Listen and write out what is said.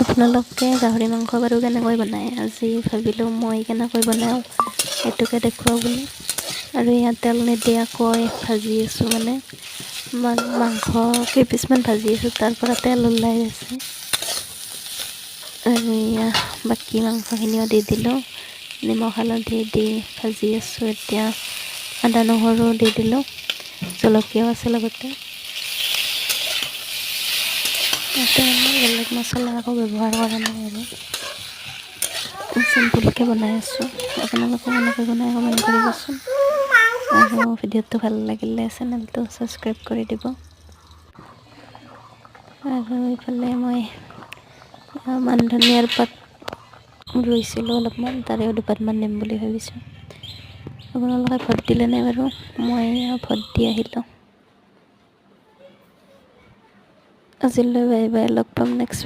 আপোনালোকে গাহৰি মাংস বাৰু কেনেকৈ বনায়? আজি ভাবিলোঁ মই কেনেকৈ বনাওঁ সেইটোকে দেখুৱাওঁ বুলি। আৰু ইয়াত তেল নিদিয়াকৈ ভাজি আছোঁ, মানে মাংস কেইপিচমান ভাজি আছোঁ, তাৰ পৰা তেল ওলাই আছে। আৰু এয়া বাকী মাংসখিনিও দি দিলোঁ, নিমখ হালধি দি ভাজি আছোঁ। এতিয়া আদা নহৰু দি দিলোঁ, জলকীয়াও আছে লগতে। ইয়াতে বেলেগ মছলা একো ব্যৱহাৰ কৰা নাই আৰু চিম্পুলকৈ বনাই আছোঁ। আপোনালোকে কেনেকৈ বনাই কমেণ্ট কৰিবচোন। আৰু ভিডিঅ'টো ভাল লাগিলে চেনেলটো ছাবস্ক্ৰাইব কৰি দিব। আৰু এইফালে মই মান ধনিয়াৰ পাত ৰুইছিলোঁ অলপমান, তাৰেও দুপাতমান দিম বুলি ভাবিছোঁ। আপোনালোকে ভোট দিলে নে বাৰু? মই ভোট দি আহিলোঁ। আজিলৈ বাই বাই, লগ পাম নেক্সট